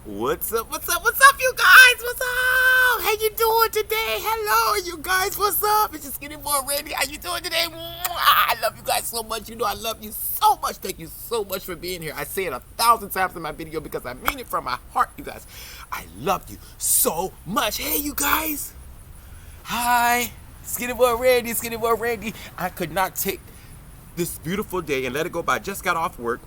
What's up, you guys? What's up? How you doing today? Hello, you guys, what's up? It's your Skinny Boy Randy. How you doing today? Mwah! I love you guys so much. You know I love you so much. Thank you so much for being here. I say it 1,000 times in my video because I mean it from my heart, you guys. I love you so much. Hey, you guys. Hi, Skinny Boy Randy. I could not take this beautiful day and let it go by. I just got off work.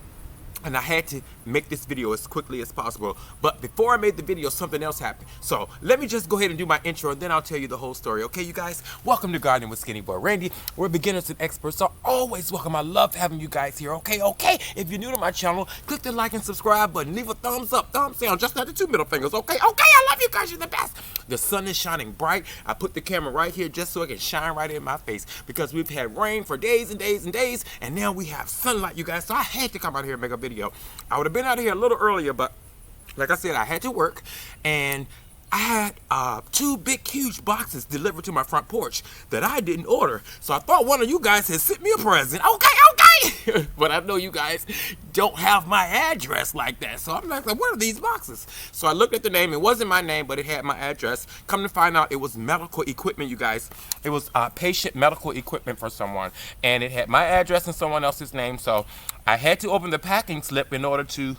And I had to make this video as quickly as possible. But before I made the video, something else happened. So let me just go ahead and do my intro, and then I'll tell you the whole story. Okay, you guys? Welcome to Gardening with Skinny Boy Randy. We're beginners and experts, so always welcome. I love having you guys here. Okay. If you're new to my channel, click the like and subscribe button. Leave a thumbs up, thumbs down, just not the 2 middle fingers. Okay. I love you guys. You're the best. The sun is shining bright. I put the camera right here just so it can shine right in my face because we've had rain for days and days and days, and now we have sunlight, you guys. So I had to come out here and make a video. I would have been out here a little earlier, but like I said, I had to work, and I had 2 big, huge boxes delivered to my front porch that I didn't order. So I thought one of you guys had sent me a present. Okay. But I know you guys don't have my address like that. So I'm like, what are these boxes? So I looked at the name. It wasn't my name, but it had my address. Come to find out, it was medical equipment, you guys. It was patient medical equipment for someone. And it had my address and someone else's name. So I had to open the packing slip in order to,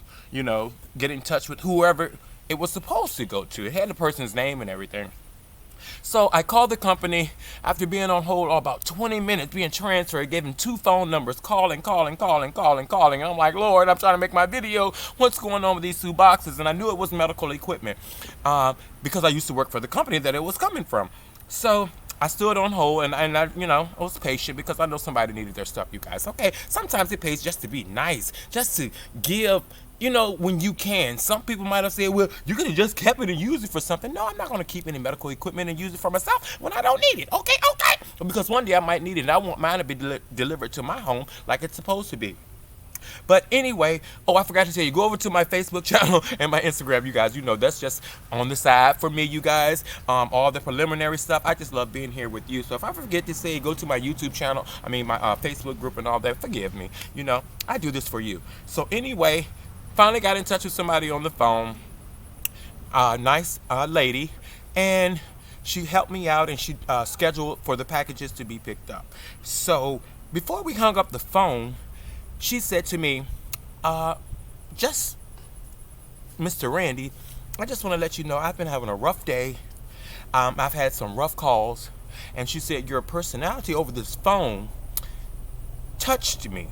get in touch with whoever it was supposed to go to. It had the person's name and everything. So I called the company after being on hold about 20 minutes, being transferred, gave them 2 phone numbers, calling. And I'm like, Lord, I'm trying to make my video. What's going on with these 2 boxes? And I knew it was medical equipment because I used to work for the company that it was coming from. So I stood on hold, and I, I was patient because I know somebody needed their stuff, you guys. Okay, sometimes it pays just to be nice, just to give, when you can. Some people might have said, well, you could have just kept it and used it for something. No, I'm not going to keep any medical equipment and use it for myself when I don't need it. Okay. Because one day I might need it, and I want mine to be delivered to my home like it's supposed to be. But anyway, I forgot to tell you, go over to my Facebook channel and my Instagram, you guys. That's just on the side for me, you guys. All the preliminary stuff. I just love being here with you. So if I forget to say, go to my YouTube channel, my Facebook group and all that, forgive me. I do this for you. So anyway, finally got in touch with somebody on the phone. Nice lady. And she helped me out, and she scheduled for the packages to be picked up. So before we hung up the phone, she said to me, just Mr. Randy, I just want to let you know I've been having a rough day. I've had some rough calls. And she said, your personality over this phone touched me.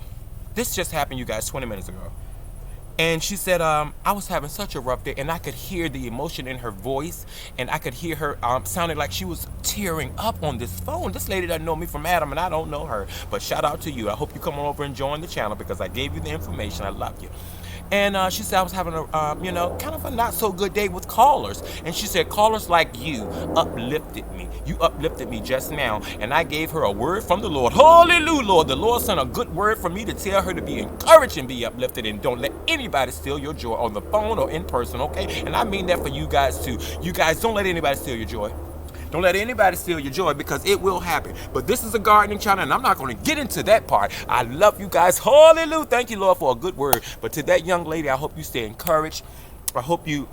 This just happened, you guys, 20 minutes ago. And she said, I was having such a rough day, and I could hear the emotion in her voice, and I could hear her sounding like she was tearing up on this phone. This lady doesn't know me from Adam, and I don't know her. But shout out to you. I hope you come on over and join the channel because I gave you the information. I love you. And she said I was having a, kind of a not so good day with callers. And she said, callers like you uplifted me. You uplifted me just now. And I gave her a word from the Lord. Hallelujah, Lord. The Lord sent a good word for me to tell her to be encouraged and be uplifted. And don't let anybody steal your joy on the phone or in person, okay? And I mean that for you guys too. You guys, don't let anybody steal your joy. Don't let anybody steal your joy because it will happen. But this is a gardening channel, and I'm not going to get into that part. I love you guys. Hallelujah. Thank you, Lord, for a good word. But to that young lady, I hope you stay encouraged. I hope you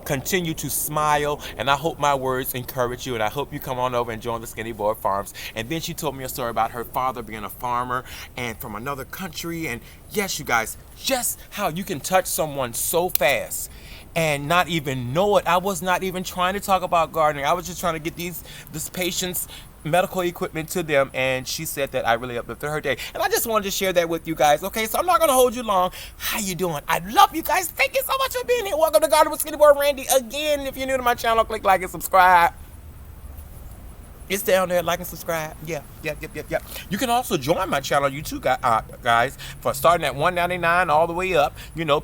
continue to smile, and I hope my words encourage you, and I hope you come on over and join the Skinny Boy Farms. And then she told me a story about her father being a farmer and from another country. And yes, you guys, just how you can touch someone so fast and not even know it. I was not even trying to talk about gardening. I was just trying to get this patient's medical equipment to them, and she said that I really uplifted her day. And I just wanted to share that with you guys. Okay, so I'm not gonna hold you long. How you doing? I love you guys. Thank you so much for being here. Welcome to Gardening with Skinny Boy Randy. Again, if you're new to my channel, click like and subscribe. It's down there, like and subscribe. Yeah. You can also join my channel, you too, guys, for starting at $1.99 all the way up.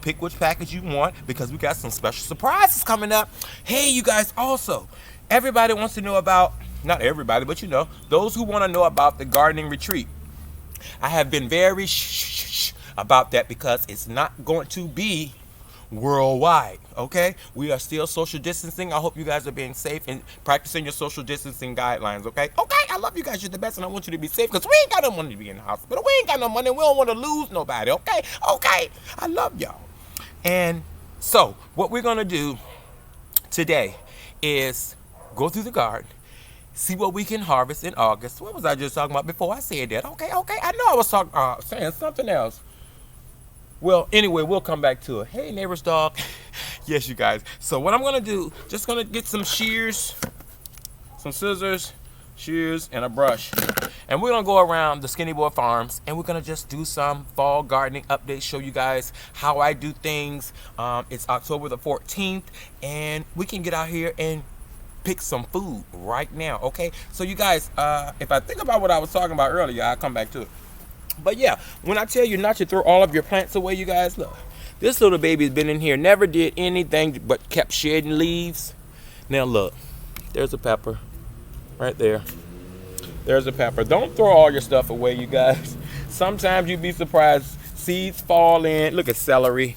Pick which package you want because we got some special surprises coming up. Hey, you guys, also, everybody wants to know about, not everybody, but those who want to know about the gardening retreat. I have been very shh about that because it's not going to be worldwide, okay? We are still social distancing. I hope you guys are being safe and practicing your social distancing guidelines, okay? Okay, I love you guys. You're the best, and I want you to be safe because we ain't got no money to be in the hospital. We ain't got no money. We don't want to lose nobody, okay? Okay, I love y'all. And So what we're gonna do today is go through the garden, see what we can harvest in August. What was I just talking about before I said that? Okay, I know I was talking saying something else. Well, anyway, we'll come back to it. Hey, neighbor's dog. Yes, you guys. So what I'm gonna do, just gonna get some shears, some scissors, shears, and a brush. And we're gonna go around the Skinny Boy Farms and we're gonna just do some fall gardening updates, show you guys how I do things. It's October the 14th and we can get out here and pick some food right now, okay? So you guys, if I think about what I was talking about earlier, I'll come back to it. But yeah, when I tell you not to throw all of your plants away, you guys, look. This little baby's been in here, never did anything but kept shedding leaves. Now look, there's a pepper right there. There's a pepper. Don't throw all your stuff away, you guys. Sometimes you'd be surprised. Seeds fall in. Look at celery.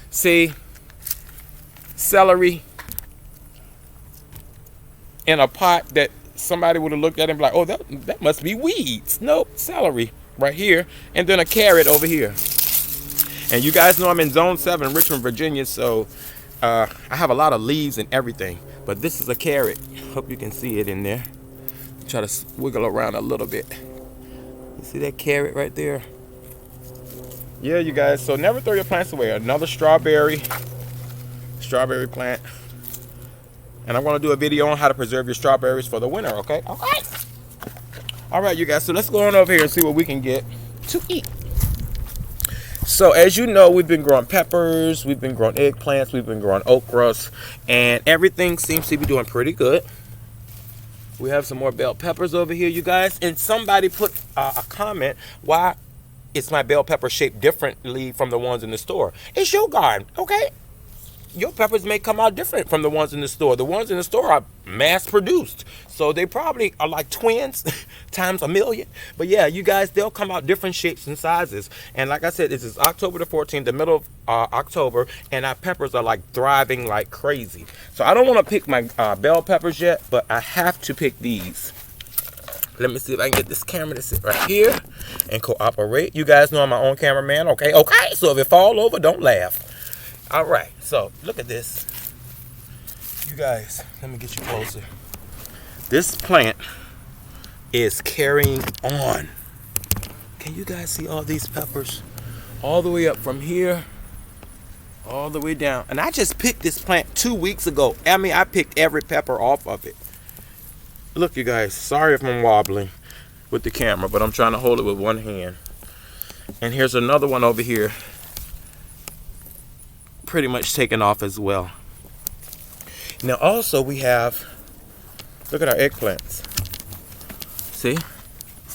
See? Celery in a pot that somebody would have looked at and be like, oh, that must be weeds. Nope, celery right here. And then a carrot over here. And you guys know I'm in Zone 7, Richmond, Virginia, so I have a lot of leaves and everything. But this is a carrot. Hope you can see it in there. Try to wiggle around a little bit. You see that carrot right there? Yeah, you guys, so never throw your plants away. Another strawberry plant. And I'm gonna do a video on how to preserve your strawberries for the winter, okay? Okay. All right, you guys, so let's go on over here and see what we can get to eat. So as you know, we've been growing peppers, we've been growing eggplants, we've been growing okras, and everything seems to be doing pretty good. We have some more bell peppers over here, you guys. And somebody put a comment, why is my bell pepper shaped differently from the ones in the store? It's your garden, okay? Your peppers may come out different from the ones in the store. The ones in the store are mass produced. So they probably are like twins times a million. But yeah, you guys, they'll come out different shapes and sizes. And like I said, this is October the 14th, the middle of October, and our peppers are like thriving like crazy. So I don't want to pick my bell peppers yet, but I have to pick these. Let me see if I can get this camera to sit right here and cooperate. You guys know I'm my own cameraman, okay? Okay, so if it fall over, don't laugh. All right, so look at this. You guys, let me get you closer. This plant is carrying on. Can you guys see all these peppers? All the way up from here, all the way down. And I just picked this plant 2 weeks ago. I mean, I picked every pepper off of it. Look, you guys, sorry if I'm wobbling with the camera, but I'm trying to hold it with one hand. And here's another one over here, pretty much taken off as well. Now also we have, look at our eggplants. See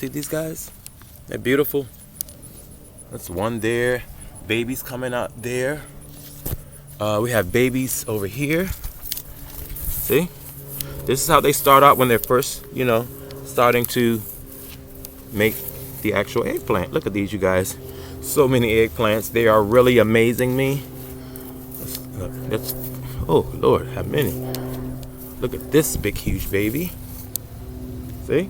these guys? They're beautiful. That's one there. Babies coming out there. We have babies over here. See? This is how they start out when they're first, you know, starting to make the actual eggplant. Look at these, you guys. So many eggplants. They are really amazing me. That's, oh Lord, how many? Look at this big huge baby. See?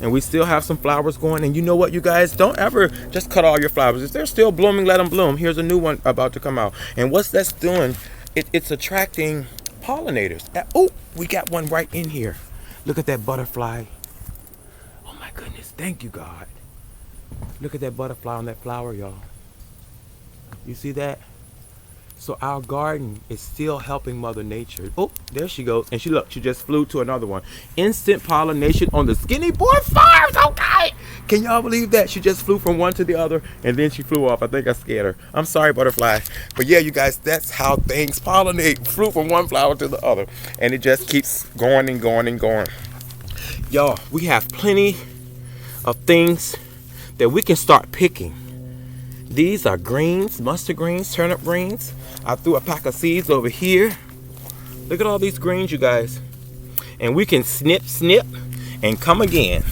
And we still have some flowers going. And you know what, you guys, don't ever just cut all your flowers. If they're still blooming, let them bloom. Here's a new one about to come out. And what's that's doing, it's attracting pollinators. Oh, we got one right in here. Look at that butterfly. Oh my goodness, thank you, God. Look at that butterfly on that flower, y'all. You see that? So our garden is still helping Mother Nature. Oh, there she goes. And she, look, she just flew to another one. Instant pollination on the Skinny Boy Farms, okay? Can y'all believe that? She just flew from one to the other and then she flew off. I think I scared her. I'm sorry, butterfly. But yeah, you guys, that's how things pollinate. Flew from one flower to the other. And it just keeps going and going and going. Y'all, we have plenty of things that we can start picking. These are greens, mustard greens, turnip greens. I threw a pack of seeds over here. Look at all these greens, you guys. And we can snip, and come again.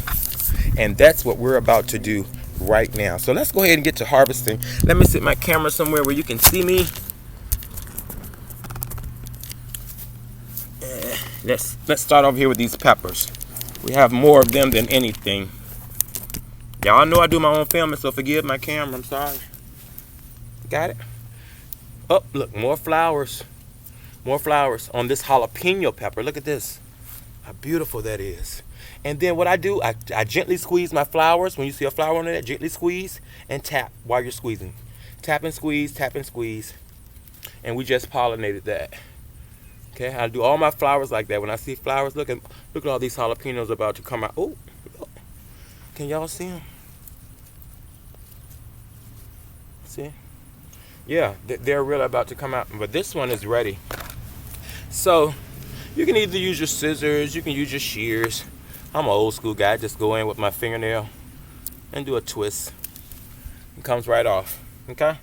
And that's what we're about to do right now. So let's go ahead and get to harvesting. Let me set my camera somewhere where you can see me. Let's start over here with these peppers. We have more of them than anything. Y'all know I do my own filming, so forgive my camera. I'm sorry. Got it? Oh, look, more flowers. More flowers on this jalapeno pepper. Look at this. How beautiful that is. And then what I do, I gently squeeze my flowers. When you see a flower on there, gently squeeze and tap while you're squeezing. Tap and squeeze, tap and squeeze. And we just pollinated that. Okay, I do all my flowers like that. When I see flowers, look at all these jalapenos about to come out. Oh, can y'all see them? See? Yeah, they're really about to come out. But this one is ready. So you can either use your scissors, you can use your shears. I'm an old school guy. Just go in with my fingernail and do a twist. It comes right off. Okay?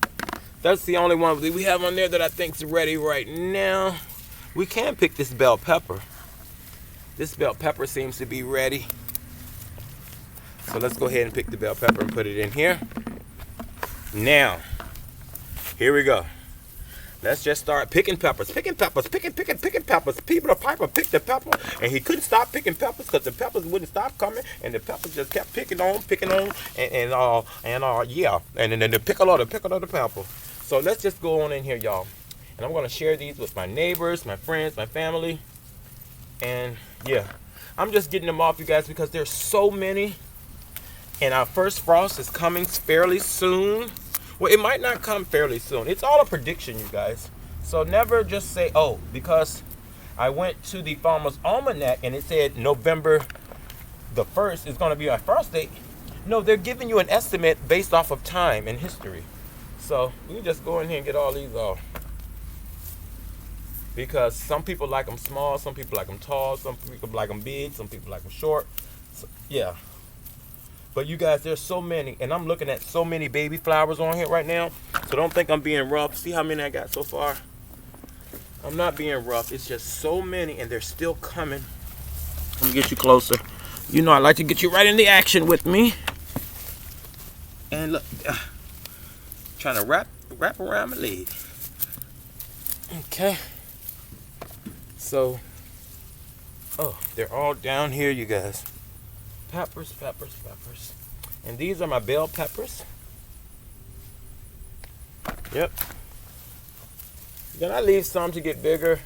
That's the only one we have on there that I think's ready right now. We can pick this bell pepper. This bell pepper seems to be ready. So let's go ahead and pick the bell pepper and put it in here. Now, here we go. Let's just start picking peppers. Picking peppers. Picking peppers. People, the piper picked the pepper, and he couldn't stop picking peppers because the peppers wouldn't stop coming, and the peppers just kept picking on, yeah. And then the pick a lot of pepper. So let's just go on in here, y'all. And I'm going to share these with my neighbors, my friends, my family. And yeah, I'm just getting them off, you guys, because there's so many. And our first frost is coming fairly soon. Well, it might not come fairly soon. It's all a prediction, you guys. So never just say, oh, because I went to the Farmer's Almanac and it said November the 1st is going to be our frost date. No, they're giving you an estimate based off of time and history. So we can just go in here and get all these off. Because some people like them small, some people like them tall, some people like them big, some people like them short. So, yeah. But you guys, there's so many, and I'm looking at so many baby flowers on here right now. So don't think I'm being rough. See how many I got so far? I'm not being rough. It's just so many, and they're still coming. Let me get you closer. You know I like to get you right in the action with me. And look, trying to wrap around my leg. Okay. So, oh, they're all down here, you guys. Peppers. And these are my bell peppers. Yep. Then I leave some to get bigger.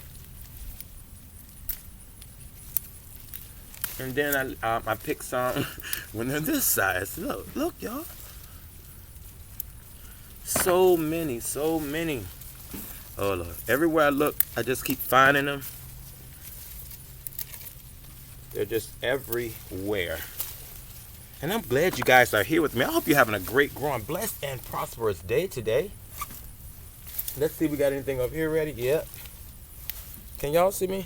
And then I pick some when they're this size. Look, y'all. So many. Oh, Lord. Everywhere I look, I just keep finding them. They're just everywhere. And I'm glad you guys are here with me. I hope you're having a great, growing, blessed, and prosperous day today. Let's see if we got anything up here ready. Yep. Can y'all see me?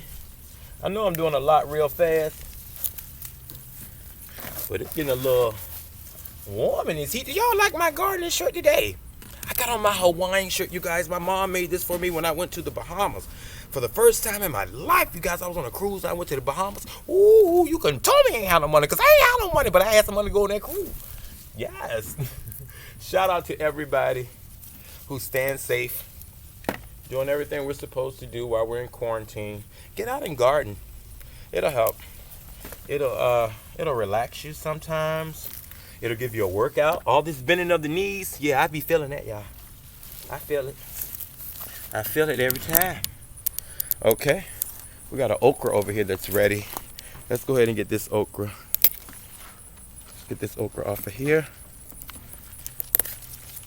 I know I'm doing a lot real fast, but it's getting a little warm in this heat. Do y'all like my gardening shirt today? I got on my Hawaiian shirt, you guys. My mom made this for me when I went to the Bahamas. For the first time in my life, you guys, I was on a cruise. I went to the Bahamas. Ooh, you couldn't tell me I ain't had no money, because I ain't had no money, but I had some money to go on that cruise. Yes. Shout out to everybody who stands safe, doing everything we're supposed to do while we're in quarantine. Get out and garden. It'll help. It'll relax you sometimes. It'll give you a workout. All this bending of the knees, yeah, I be feeling that, y'all. I feel it. I feel it every time. Okay, we got an okra over here that's ready. Let's go ahead and get this okra. Get this okra off of here.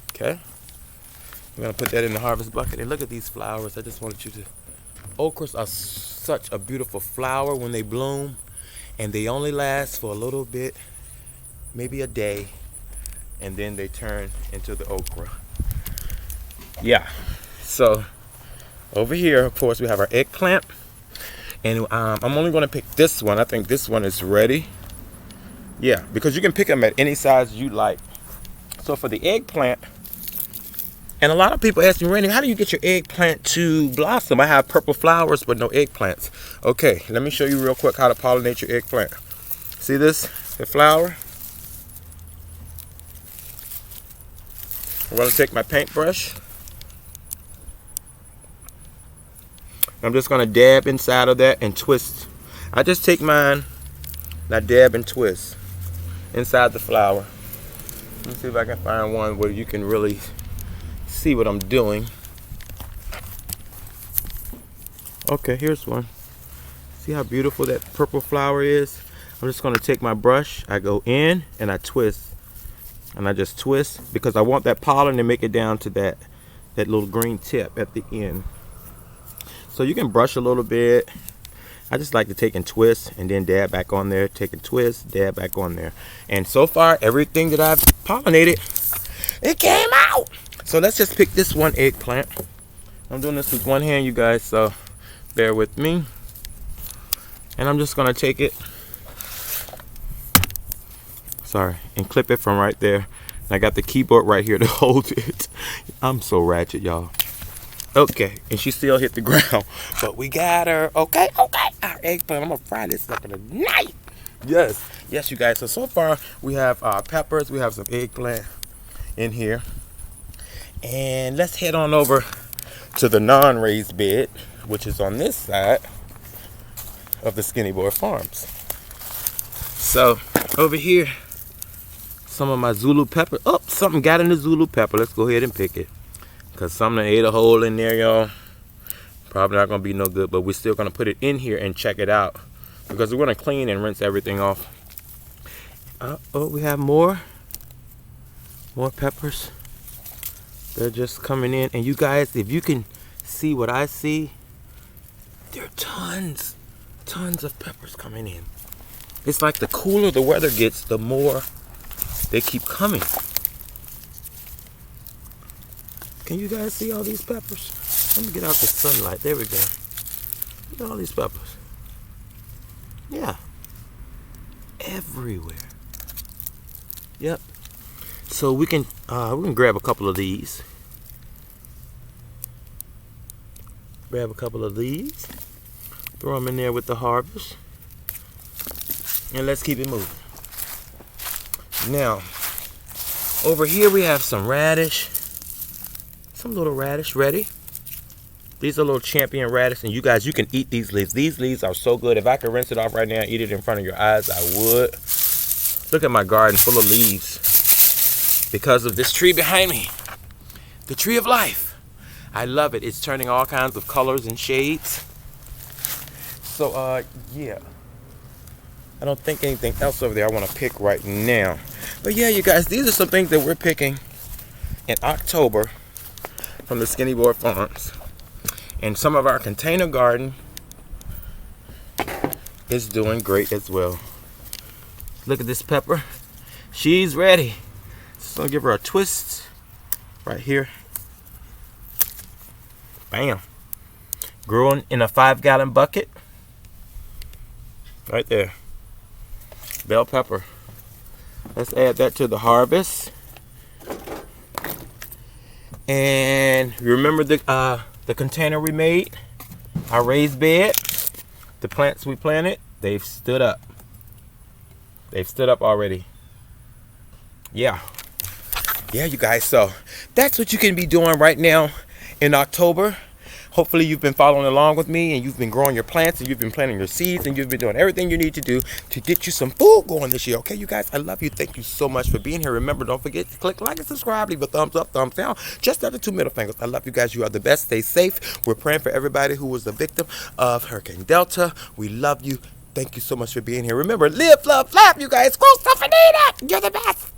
Okay, we're gonna put that in the harvest bucket. And look at these flowers. I just wanted you to. Okras are such a beautiful flower when they bloom, and they only last for a little bit, maybe a day, and then they turn into the okra. Yeah, so. Over here, of course, we have our eggplant. And I'm only going to pick this one. I think this one is ready. Yeah, because you can pick them at any size you like. So for the eggplant, and a lot of people ask me, Randy, how do you get your eggplant to blossom? I have purple flowers but no eggplants. Okay, let me show you real quick how to pollinate your eggplant. See this? The flower? I'm going to take my paintbrush. I'm just going to dab inside of that and twist. I just take mine, and I dab and twist inside the flower. Let me see if I can find one where you can really see what I'm doing. Okay, here's one. See how beautiful that purple flower is? I'm just gonna take my brush, I go in and I twist. And I just twist because I want that pollen to make it down to that little green tip at the end. So you can brush a little bit. I just like to take and twist and then dab back on there, take and twist, dab back on there. And so far, everything that I've pollinated, it came out. So let's just pick this one eggplant. I'm doing this with one hand, you guys, so bear with me. And I'm just gonna take it, and clip it from right there. And I got the keyboard right here to hold it. I'm so ratchet, y'all. Okay, and she still hit the ground, but we got her. Okay, our eggplant. I'm gonna fry this up in a knife. Yes, you guys. So far we have peppers, we have some eggplant in here, and let's head on over to the non-raised bed, which is on this side of the Skinny Boy Farms. So over here, some of my Zulu pepper. Oh, something got in the Zulu pepper. Let's go ahead and pick it. Because something ate a hole in there, y'all. Probably not going to be no good. But we're still going to put it in here and check it out. Because we're going to clean and rinse everything off. Oh, we have more. More peppers. They're just coming in. And you guys, if you can see what I see, there are tons of peppers coming in. It's like the cooler the weather gets, the more they keep coming. Can you guys see all these peppers? Let me get out the sunlight. There we go. Look at all these peppers. Yeah. Everywhere. Yep. So we can grab a couple of these. Grab a couple of these. Throw them in there with the harvest. And let's keep it moving. Now, over here we have some radish. Some little radish ready. These are little champion radish, and you guys, you can eat these leaves. These leaves are so good. If I could rinse it off right now and eat it in front of your eyes, I would. Look at my garden full of leaves because of this tree behind me. The tree of life. I love it. It's turning all kinds of colors and shades. So, yeah. I don't think anything else over there I want to pick right now. But yeah, you guys, these are some things that we're picking in October from the Skinny Boy Farms. And some of our container garden is doing great as well. Look at this pepper. She's ready. Just gonna give her a twist right here. Bam. Growing in a 5-gallon bucket. Right there. Bell pepper. Let's add that to the harvest. And remember the container we made, our raised bed, the plants we planted, they've stood up. They've stood up already. Yeah, you guys. So that's what you can be doing right now in October. Hopefully you've been following along with me and you've been growing your plants and you've been planting your seeds and you've been doing everything you need to do to get you some food going this year. Okay, you guys, I love you. Thank you so much for being here. Remember, don't forget to click like and subscribe. Leave a thumbs up, thumbs down. Just the 2 middle fingers. I love you guys. You are the best. Stay safe. We're praying for everybody who was the victim of Hurricane Delta. We love you. Thank you so much for being here. Remember, live, love, laugh, you guys. Grow stuff and eat it. You're the best.